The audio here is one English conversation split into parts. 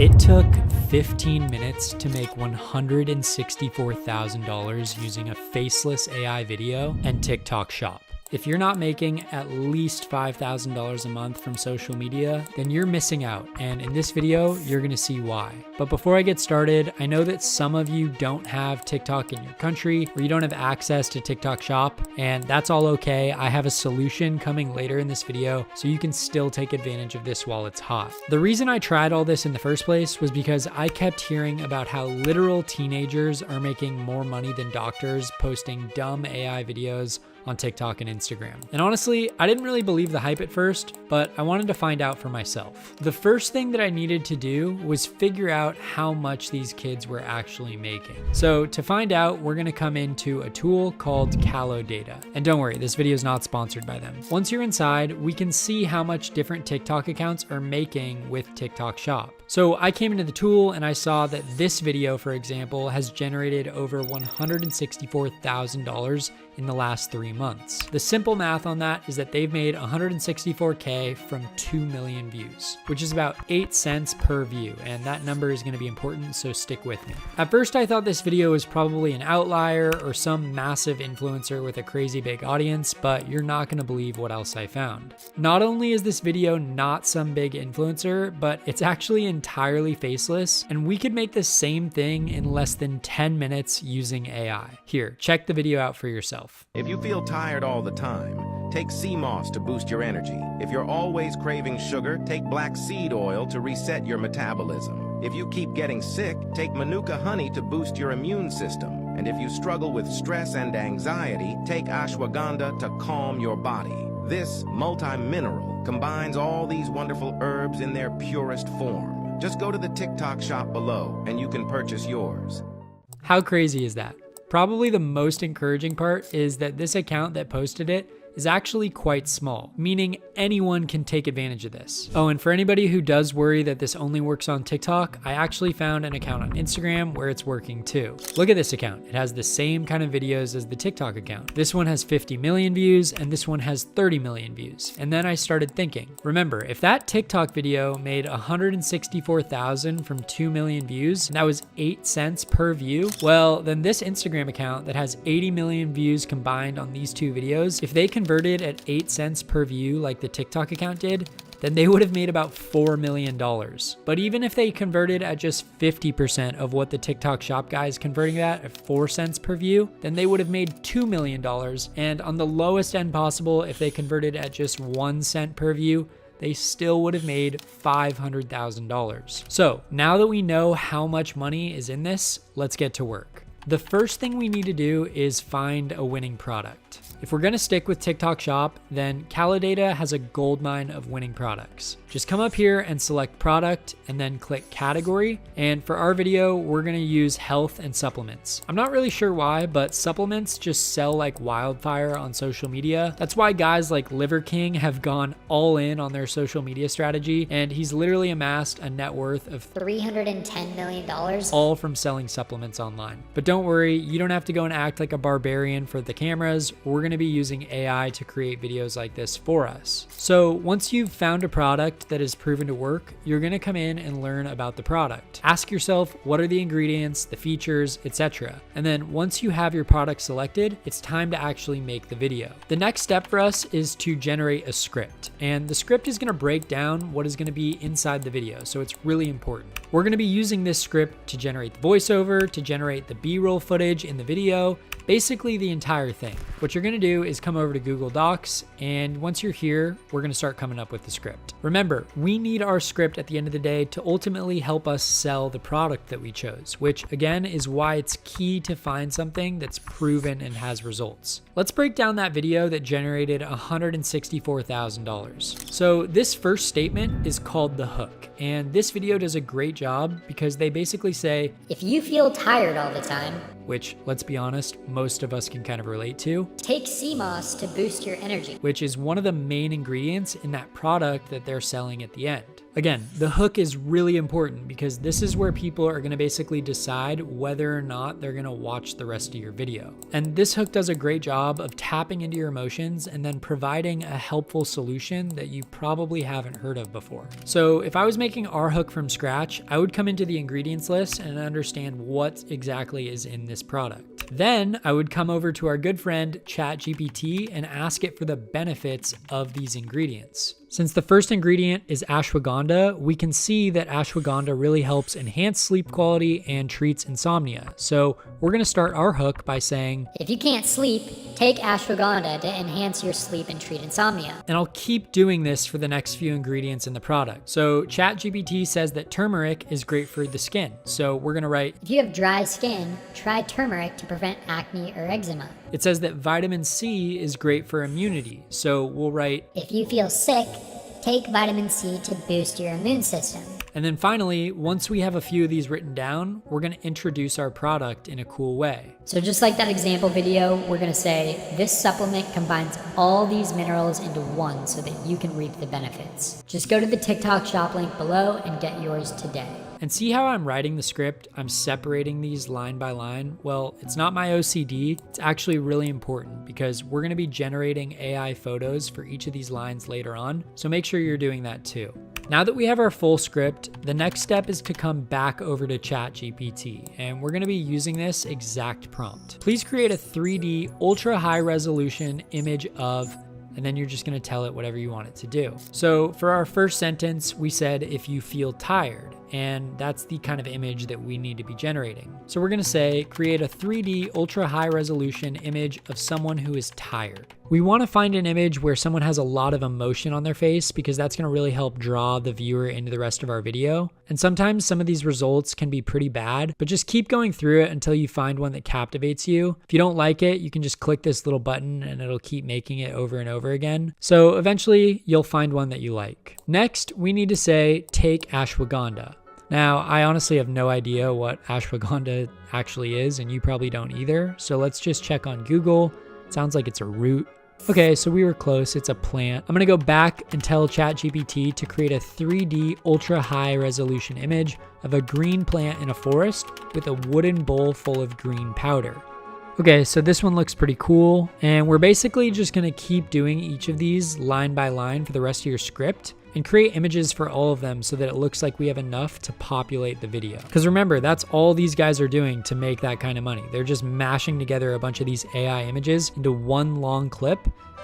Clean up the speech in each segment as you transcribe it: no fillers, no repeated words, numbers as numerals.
It took 15 minutes to make $164,000 using a faceless AI video and TikTok Shop. If you're not making at least $5,000 a month from social media, then you're missing out. And in this video, you're gonna see why. But before I get started, I know that some of you don't have TikTok in your country or you don't have access to TikTok Shop, and that's all okay. I have a solution coming later in this video so you can still take advantage of this while it's hot. The reason I tried all this in the first place was because I kept hearing about how literal teenagers are making more money than doctors posting dumb AI videos on TikTok and Instagram. And honestly, I didn't really believe the hype at first, but I wanted to find out for myself. The first thing that I needed to do was figure out how much these kids were actually making. So to find out, we're gonna come into a tool called CaloData. And don't worry, this video is not sponsored by them. Once you're inside, we can see how much different TikTok accounts are making with TikTok Shop. So I came into the tool and I saw that this video, for example, has generated over $164,000 in the last 3 months. The simple math on that is that they've made 164K from 2 million views, which is about 8 cents per view. And that number is gonna be important, so stick with me. At first, I thought this video was probably an outlier or some massive influencer with a crazy big audience, but you're not gonna believe what else I found. Not only is this video not some big influencer, but it's actually entirely faceless, and we could make the same thing in less than 10 minutes using AI. Here, check the video out for yourself. If you feel tired all the time, take sea moss to boost your energy. If you're always craving sugar, take black seed oil to reset your metabolism. If you keep getting sick, take Manuka honey to boost your immune system. And if you struggle with stress and anxiety, take ashwagandha to calm your body. This multi-mineral combines all these wonderful herbs in their purest form. Just go to the TikTok Shop below and you can purchase yours. How crazy is that? Probably the most encouraging part is that this account that posted it is actually quite small, meaning anyone can take advantage of this. Oh, and for anybody who does worry that this only works on TikTok, I actually found an account on Instagram where it's working too. Look at this account. It has the same kind of videos as the TikTok account. This one has 50 million views and this one has 30 million views. And then I started thinking, remember, if that TikTok video made 164,000 from 2 million views, and that was 8 cents per view, well, then this Instagram account that has 80 million views combined on these two videos, if they converted at 8 cents per view like the TikTok account did, then they would have made about $4 million. But even if they converted at just 50% of what the TikTok Shop guy is converting at 4 cents per view, then they would have made $2 million. And on the lowest end possible, if they converted at just 1 cent per view, they still would have made $500,000. So now that we know how much money is in this, let's get to work. The first thing we need to do is find a winning product. If we're gonna stick with TikTok Shop, then CaloData has a goldmine of winning products. Just come up here and select product and then click category. And for our video, we're gonna use health and supplements. I'm not really sure why, but supplements just sell like wildfire on social media. That's why guys like Liver King have gone all in on their social media strategy. And he's literally amassed a net worth of $310 million. all from selling supplements online. But don't worry, you don't have to go and act like a barbarian for the cameras. We're gonna be using AI to create videos like this for us. So once you've found a product that is proven to work, you're gonna come in and learn about the product. Ask yourself, what are the ingredients, the features, etc. And then once you have your product selected, it's time to actually make the video. The next step for us is to generate a script. And the script is gonna break down what is gonna be inside the video, so it's really important. We're gonna be using this script to generate the voiceover, to generate the B-roll footage in the video, basically the entire thing. What you're gonna do is come over to Google Docs, and once you're here, we're gonna start coming up with the script. Remember, we need our script at the end of the day to ultimately help us sell the product that we chose, which again is why it's key to find something that's proven and has results. Let's break down that video that generated $164,000. So this first statement is called the hook, and this video does a great job because they basically say, If you feel tired all the time, which, let's be honest, most most of us can kind of relate to. Take sea moss to boost your energy. Which is one of the main ingredients in that product that they're selling at the end. Again, the hook is really important because this is where people are going to basically decide whether or not they're going to watch the rest of your video. And this hook does a great job of tapping into your emotions and then providing a helpful solution that you probably haven't heard of before. So if I was making our hook from scratch, I would come into the ingredients list and understand what exactly is in this product. Then I would come over to our good friend ChatGPT and ask it for the benefits of these ingredients. Since the first ingredient is ashwagandha, we can see that ashwagandha really helps enhance sleep quality and treats insomnia. So we're going to start our hook by saying, if you can't sleep, take ashwagandha to enhance your sleep and treat insomnia. And I'll keep doing this for the next few ingredients in the product. So ChatGPT says that turmeric is great for the skin. So we're going to write, if you have dry skin, try turmeric to prevent acne or eczema. It says that vitamin C is great for immunity. So we'll write, if you feel sick, take vitamin C to boost your immune system. And then finally, once we have a few of these written down, we're going to introduce our product in a cool way. So just like that example video, we're going to say this supplement combines all these minerals into one so that you can reap the benefits. Just go to the TikTok shop link below and get yours today. And see how I'm writing the script? I'm separating these line by line. Well, it's not my OCD. It's actually really important because we're going to be generating AI photos for each of these lines later on. So make sure you're doing that too. Now that we have our full script, the next step is to come back over to ChatGPT, and we're going to be using this exact prompt. Please create a 3D ultra high resolution image of, and then you're just going to tell it whatever you want it to do. So for our first sentence, we said, if you feel tired, and that's the kind of image that we need to be generating. So we're going to say, create a 3D ultra high resolution image of someone who is tired. We want to find an image where someone has a lot of emotion on their face because that's going to really help draw the viewer into the rest of our video. And sometimes some of these results can be pretty bad, but just keep going through it until you find one that captivates you. If you don't like it, you can just click this little button and it'll keep making it over and over again. So eventually you'll find one that you like. Next, we need to say, take ashwagandha. Now, I honestly have no idea what ashwagandha actually is, and you probably don't either. So let's just check on Google. It sounds like it's a root. Okay, so we were close. It's a plant. I'm going to go back and tell ChatGPT to create a 3D ultra high resolution image of a green plant in a forest with a wooden bowl full of green powder. Okay, so this one looks pretty cool. And we're basically just going to keep doing each of these line by line for the rest of your script and create images for all of them so that it looks like we have enough to populate the video. Because remember, that's all these guys are doing to make that kind of money. They're just mashing together a bunch of these AI images into one long clip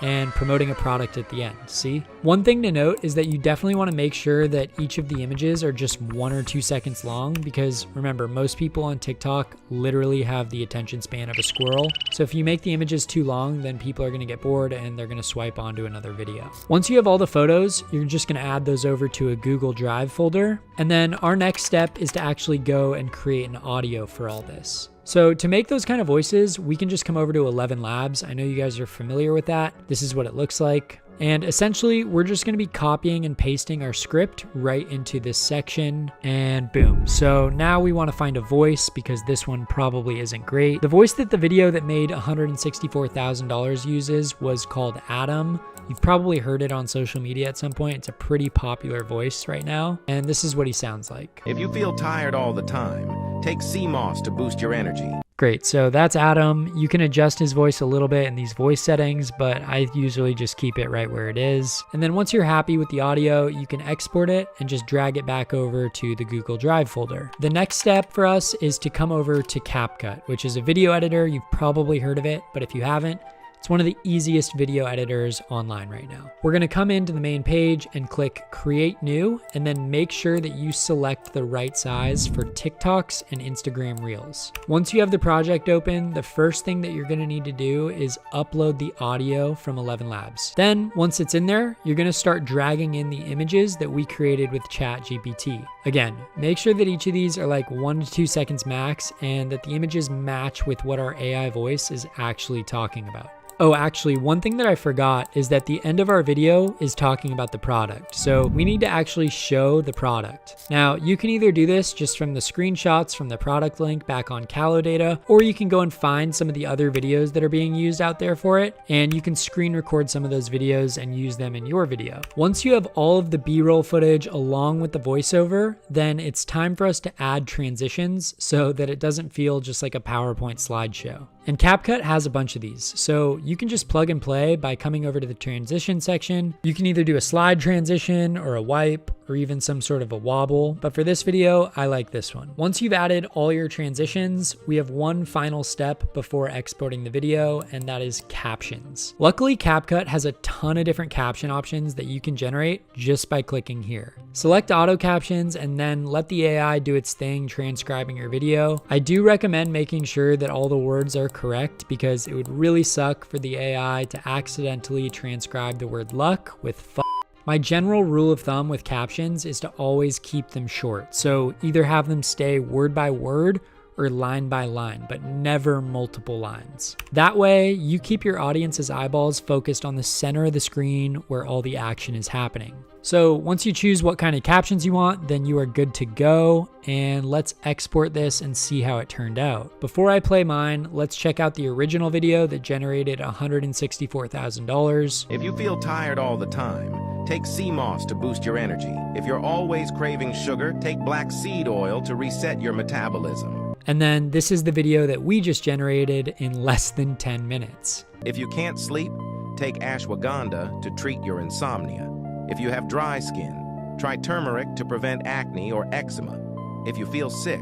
and promoting a product at the end. See? One thing to note is that you definitely want to make sure that each of the images are just 1 or 2 seconds long because remember, most people on TikTok literally have the attention span of a squirrel. So if you make the images too long, then people are going to get bored and they're going to swipe onto another video. Once you have all the photos, you're just going to add those over to a Google Drive folder. And then our next step is to actually go and create an audio for all this. So to make those kind of voices, we can just come over to 11 Labs. I know you guys are familiar with that. This is what it looks like. And essentially, we're just going to be copying and pasting our script right into this section and boom. So now we want to find a voice because this one probably isn't great. The voice that the video that made $164,000 uses was called Adam. You've probably heard it on social media at some point. It's a pretty popular voice right now. And this is what he sounds like. If you feel tired all the time, take sea moss to boost your energy. Great, so that's Adam. You can adjust his voice a little bit in these voice settings, but I usually just keep it right where it is. And then once you're happy with the audio, you can export it and just drag it back over to the Google Drive folder. The next step for us is to come over to CapCut, which is a video editor. You've probably heard of it, but if you haven't, it's one of the easiest video editors online right now. We're going to come into the main page and click Create New, and then make sure that you select the right size for TikToks and Instagram Reels. Once you have the project open, the first thing that you're going to need to do is upload the audio from 11 Labs. Then once it's in there, you're going to start dragging in the images that we created with ChatGPT. Again, make sure that each of these are like 1 to 2 seconds max and that the images match with what our AI voice is actually talking about. Oh, actually, one thing that I forgot is that the end of our video is talking about the product. So we need to actually show the product. Now, you can either do this just from the screenshots from the product link back on CaloData, or you can go and find some of the other videos that are being used out there for it, and you can screen record some of those videos and use them in your video. Once you have all of the B-roll footage along with the voiceover, then it's time for us to add transitions so that it doesn't feel just like a PowerPoint slideshow. And CapCut has a bunch of these, so you can just plug and play by coming over to the transition section. You can either do a slide transition or a wipe or even some sort of a wobble, but for this video, I like this one. Once you've added all your transitions, we have one final step before exporting the video, and that is captions. Luckily, CapCut has a ton of different caption options that you can generate just by clicking here. Select auto captions and then let the AI do its thing transcribing your video. I do recommend making sure that all the words are correct because it would really suck for the AI to accidentally transcribe the word luck with f. My general rule of thumb with captions is to always keep them short. So either have them stay word by word or line by line, but never multiple lines. That way, you keep your audience's eyeballs focused on the center of the screen where all the action is happening. So once you choose what kind of captions you want, then you are good to go, and let's export this and see how it turned out. Before I play mine, let's check out the original video that generated $164,000. If you feel tired all the time, take sea moss to boost your energy. If you're always craving sugar, take black seed oil to reset your metabolism. And then this is the video that we just generated in less than 10 minutes. If you can't sleep, take ashwagandha to treat your insomnia. If you have dry skin, try turmeric to prevent acne or eczema. If you feel sick,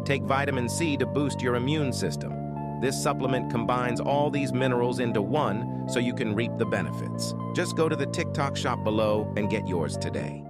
take vitamin C to boost your immune system. This supplement combines all these minerals into one so you can reap the benefits. Just go to the TikTok shop below and get yours today.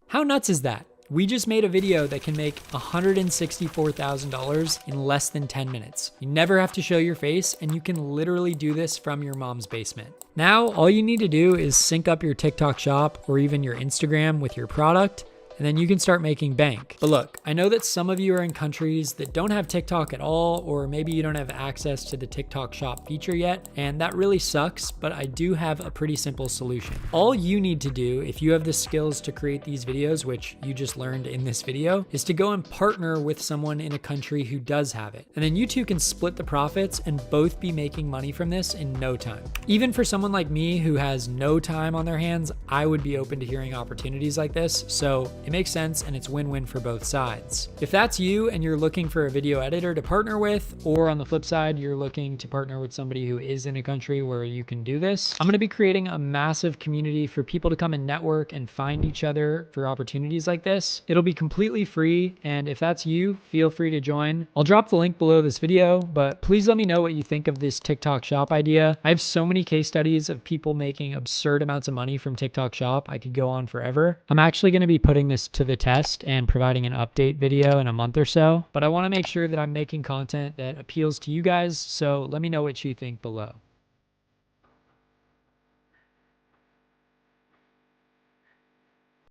How nuts is that? We just made a video that can make $164,000 in less than 10 minutes. You never have to show your face, and you can literally do this from your mom's basement. Now, all you need to do is sync up your TikTok shop or even your Instagram with your product, and then you can start making bank. But look, I know that some of you are in countries that don't have TikTok at all, or maybe you don't have access to the TikTok shop feature yet, and that really sucks, but I do have a pretty simple solution. All you need to do, if you have the skills to create these videos, which you just learned in this video, is to go and partner with someone in a country who does have it. And then you two can split the profits and both be making money from this in no time. Even for someone like me who has no time on their hands, I would be open to hearing opportunities like this, so it makes sense and it's win-win for both sides. If that's you and you're looking for a video editor to partner with, or on the flip side, you're looking to partner with somebody who is in a country where you can do this, I'm going to be creating a massive community for people to come and network and find each other for opportunities like this. It'll be completely free, and if that's you, feel free to join. I'll drop the link below this video, but please let me know what you think of this TikTok shop idea. I have so many case studies of people making absurd amounts of money from TikTok shop. I could go on forever. I'm actually going to be putting this to the test and providing an update video in a month or so, but I want to make sure that I'm making content that appeals to you guys, so let me know what you think below.